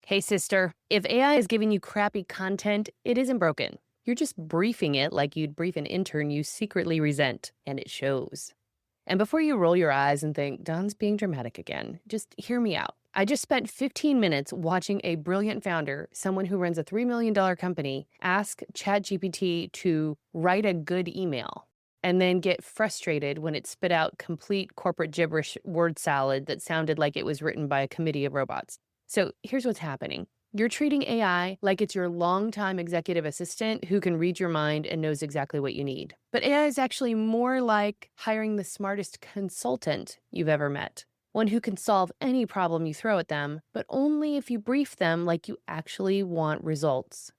Hey, sister, if AI is giving you crappy content, it isn't broken. You're just briefing it like you'd brief an intern you secretly resent, and it shows. And before you roll your eyes and think, Don's being dramatic again, just hear me out. I just spent 15 minutes watching a brilliant founder, someone who runs a $3 million company, ask ChatGPT to write a good email and then get frustrated when it spit out complete corporate gibberish word salad that sounded like it was written by a committee of robots. So here's what's happening. You're treating AI like it's your longtime executive assistant who can read your mind and knows exactly what you need. But AI is actually more like hiring the smartest consultant you've ever met. One who can solve any problem you throw at them, but only if you brief them like you actually want results.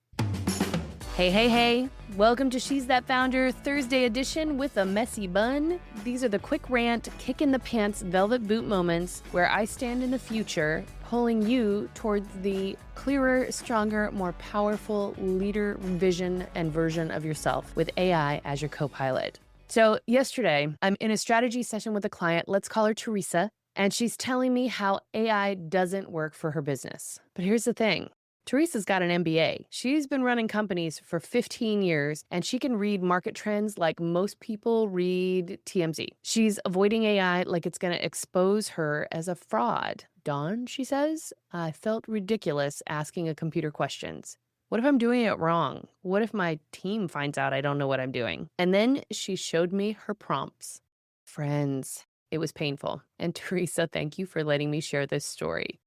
Hey, hey, hey. Welcome to She's That Founder Thursday edition with a messy bun. These are the quick rant, kick in the pants, velvet boot moments where I stand in the future, pulling you towards the clearer, stronger, more powerful leader vision and version of yourself with AI as your co-pilot. So yesterday, I'm in a strategy session with a client, let's call her Teresa, and she's telling me how AI doesn't work for her business. But here's the thing. Teresa's got an MBA. She's been running companies for 15 years, and she can read market trends like most people read TMZ. She's avoiding AI like it's going to expose her as a fraud. Dawn, she says, I felt ridiculous asking a computer questions. What if I'm doing it wrong? What if my team finds out I don't know what I'm doing? And then she showed me her prompts. Friends, it was painful. And Teresa, thank you for letting me share this story.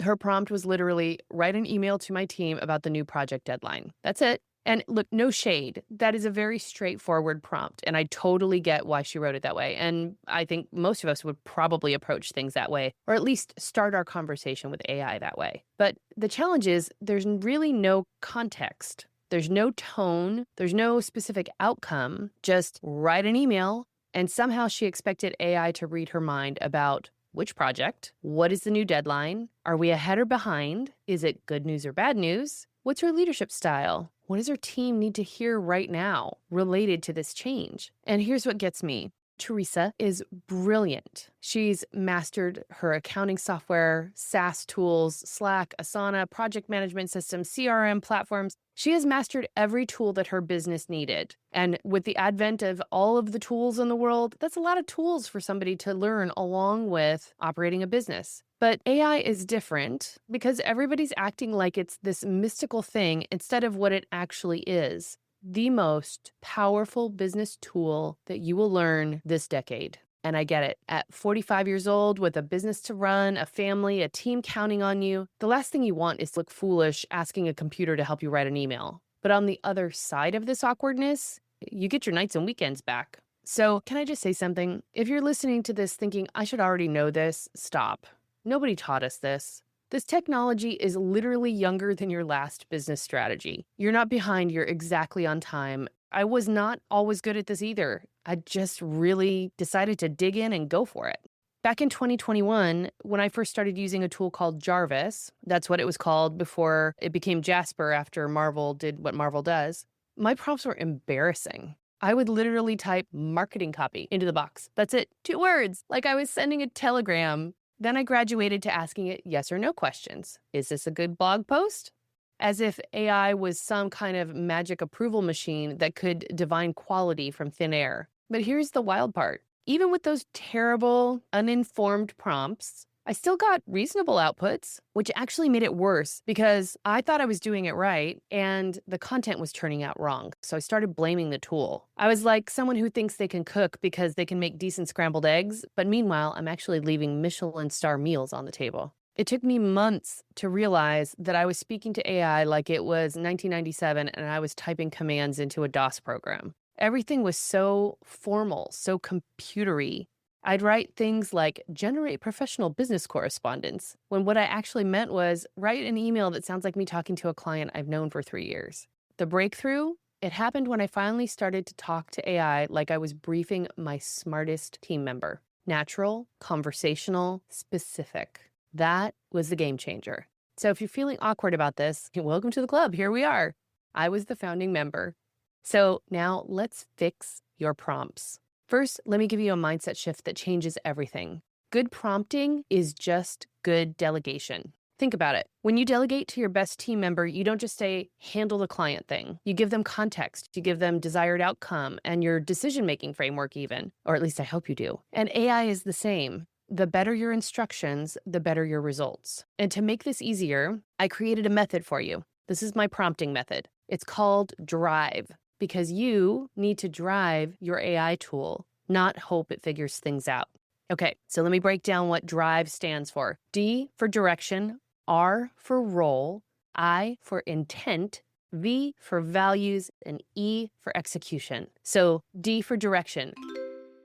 Her prompt was literally, write an email to my team about the new project deadline. That's it. And look, no shade. That is a very straightforward prompt. And I totally get why she wrote it that way. And I think most of us would probably approach things that way, or at least start our conversation with AI that way. But the challenge is there's really no context. There's no tone. There's no specific outcome. Just write an email. And somehow she expected AI to read her mind about which project? What is the new deadline? Are we ahead or behind? Is it good news or bad news? What's her leadership style? What does her team need to hear right now related to this change? And here's what gets me. Teresa is brilliant. She's mastered her accounting software, SaaS tools, Slack, Asana, project management systems, CRM platforms. She has mastered every tool that her business needed. And with the advent of all of the tools in the world, that's a lot of tools for somebody to learn along with operating a business. But AI is different because everybody's acting like it's this mystical thing instead of what it actually is. The most powerful business tool that you will learn this decade. And I get it. At 45 years old, with a business to run, a family, a team counting on you, the last thing you want is to look foolish asking a computer to help you write an email. But on the other side of this awkwardness, you get your nights and weekends back. So can I just say something? If you're listening to this thinking, I should already know this, stop. Nobody taught us this. This technology is literally younger than your last business strategy. You're not behind, you're exactly on time. I was not always good at this either. I just really decided to dig in and go for it. Back in 2021, when I first started using a tool called Jarvis, that's what it was called before it became Jasper after Marvel did what Marvel does, my prompts were embarrassing. I would literally type marketing copy into the box. That's it, 2 words, like I was sending a telegram. Then I graduated to asking it yes or no questions. Is this a good blog post? As if AI was some kind of magic approval machine that could divine quality from thin air. But here's the wild part. Even with those terrible, uninformed prompts, I still got reasonable outputs, which actually made it worse because I thought I was doing it right and the content was turning out wrong. So I started blaming the tool. I was like someone who thinks they can cook because they can make decent scrambled eggs, but meanwhile, I'm actually leaving Michelin star meals on the table. It took me months to realize that I was speaking to AI like it was 1997 and I was typing commands into a DOS program. Everything was so formal, so computery. I'd write things like generate professional business correspondence, when what I actually meant was write an email that sounds like me talking to a client I've known for 3 years. The breakthrough, it happened when I finally started to talk to AI like I was briefing my smartest team member. Natural, conversational, specific. That was the game changer. So if you're feeling awkward about this, welcome to the club. Here we are. I was the founding member. So now let's fix your prompts. First, let me give you a mindset shift that changes everything. Good prompting is just good delegation. Think about it. When you delegate to your best team member, you don't just say, handle the client thing. You give them context, you give them desired outcome, and your decision-making framework even, or at least I hope you do. And AI is the same. The better your instructions, the better your results. And to make this easier, I created a method for you. This is my prompting method. It's called Drive, because you need to drive your AI tool, not hope it figures things out. Okay, so let me break down what Drive stands for. D for direction, R for role, I for intent, V for values, and E for execution. So D for direction.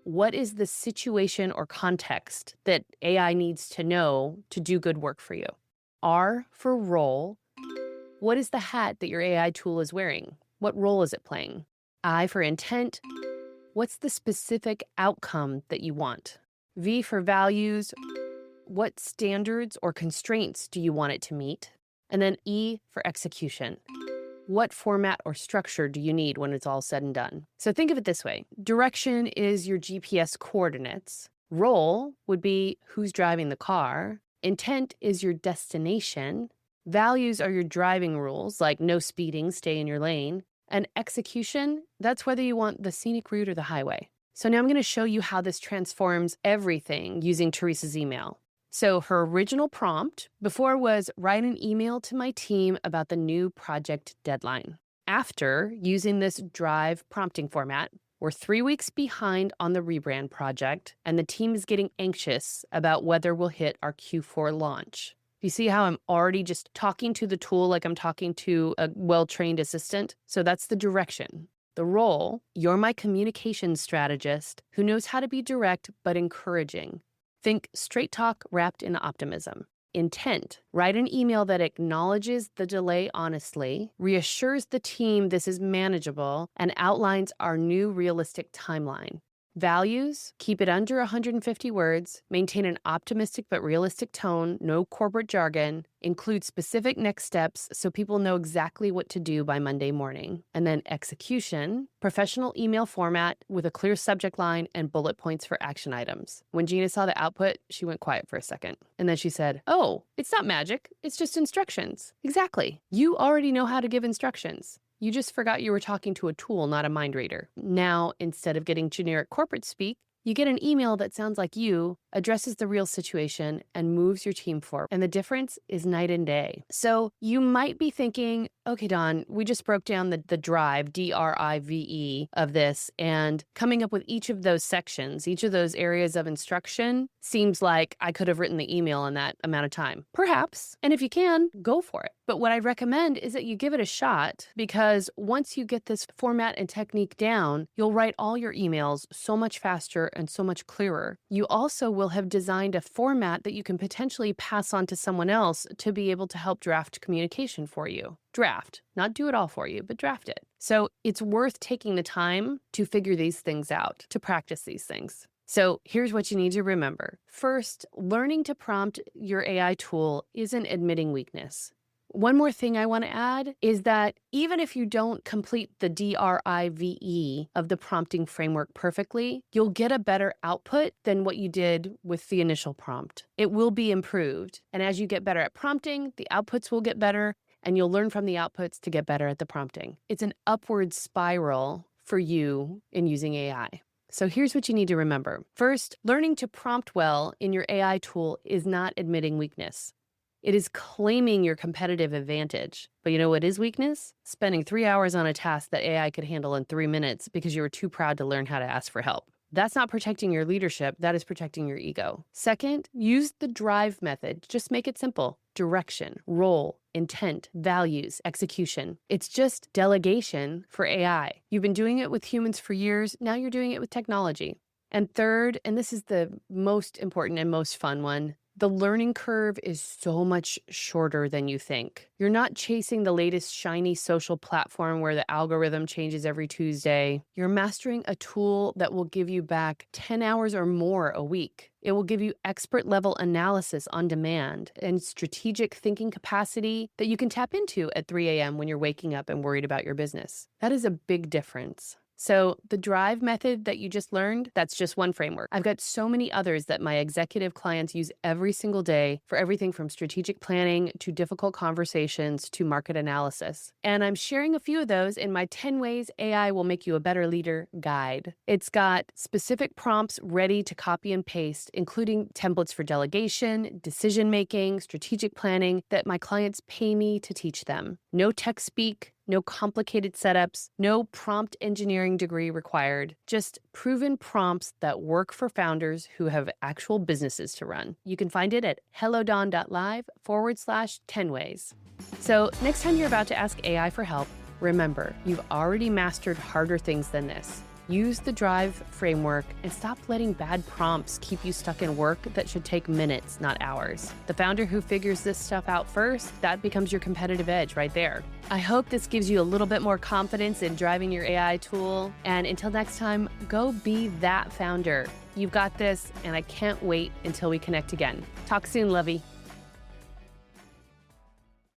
What is the situation or context that AI needs to know to do good work for you? R for role. What is the hat that your AI tool is wearing? What role is it playing? I for intent. What's the specific outcome that you want? V for values. What standards or constraints do you want it to meet? And then E for execution. What format or structure do you need when it's all said and done? So think of it this way. Direction is your GPS coordinates. Role would be who's driving the car. Intent is your destination. Values are your driving rules, like no speeding, stay in your lane. And execution, that's whether you want the scenic route or the highway. So now I'm going to show you how this transforms everything using Teresa's email. So her original prompt before was write an email to my team about the new project deadline. After using this Drive prompting format, we're 3 weeks behind on the rebrand project, and the team is getting anxious about whether we'll hit our Q4 launch. You see how I'm already just talking to the tool like I'm talking to a well-trained assistant? So that's the direction. The role, you're my communications strategist who knows how to be direct but encouraging. Think straight talk wrapped in optimism. Intent, write an email that acknowledges the delay honestly, reassures the team this is manageable, and outlines our new realistic timeline. Values, keep it under 150 words, maintain an optimistic but realistic tone, no corporate jargon, include specific next steps so people know exactly what to do by Monday morning. And then execution, professional email format with a clear subject line and bullet points for action items. When Gina saw the output, she went quiet for a second. And then she said, "Oh, it's not magic, it's just instructions." Exactly. You already know how to give instructions. You just forgot you were talking to a tool, not a mind reader. Now, instead of getting generic corporate speak, you get an email that sounds like you, addresses the real situation, and moves your team forward. And the difference is night and day. So you might be thinking, okay, Dawn, we just broke down the Drive, DRIVE of this, and coming up with each of those sections, each of those areas of instruction, seems like I could have written the email in that amount of time. Perhaps. And if you can, go for it. But what I recommend is that you give it a shot, because once you get this format and technique down, you'll write all your emails so much faster and so much clearer. You also will have designed a format that you can potentially pass on to someone else to be able to help draft communication for you. Draft, not do it all for you, but draft it. So it's worth taking the time to figure these things out, to practice these things. So here's what you need to remember. First, learning to prompt your AI tool isn't admitting weakness. One more thing I want to add is that even if you don't complete the DRIVE of the prompting framework perfectly, you'll get a better output than what you did with the initial prompt. It will be improved. And as you get better at prompting, the outputs will get better, and you'll learn from the outputs to get better at the prompting. It's an upward spiral for you in using AI. So here's what you need to remember. First, learning to prompt well in your AI tool is not admitting weakness. It is claiming your competitive advantage. But you know what is weakness? Spending 3 hours on a task that AI could handle in 3 minutes because you were too proud to learn how to ask for help. That's not protecting your leadership, that is protecting your ego. Second, use the Drive method. Just make it simple. Direction, role, intent, values, execution. It's just delegation for AI. You've been doing it with humans for years, now you're doing it with technology. And third, and this is the most important and most fun one, the learning curve is so much shorter than you think. You're not chasing the latest shiny social platform where the algorithm changes every Tuesday. You're mastering a tool that will give you back 10 hours or more a week. It will give you expert level analysis on demand and strategic thinking capacity that you can tap into at 3 a.m. when you're waking up and worried about your business. That is a big difference. So, the drive method that you just learned, that's just one framework. I've got so many others that my executive clients use every single day for everything from strategic planning to difficult conversations to market analysis. And I'm sharing a few of those in my 10 Ways AI Will Make You a Better Leader guide. It's got specific prompts ready to copy and paste, including templates for delegation, decision making, strategic planning that my clients pay me to teach them. No tech speak. No complicated setups, no prompt engineering degree required, just proven prompts that work for founders who have actual businesses to run. You can find it at hellodon.live/10 ways. So next time you're about to ask AI for help, remember, you've already mastered harder things than this. Use the Drive framework and stop letting bad prompts keep you stuck in work that should take minutes, not hours. The founder who figures this stuff out first, that becomes your competitive edge right there. I hope this gives you a little bit more confidence in driving your AI tool. And until next time, go be that founder. You've got this, and I can't wait until we connect again. Talk soon, Lovey.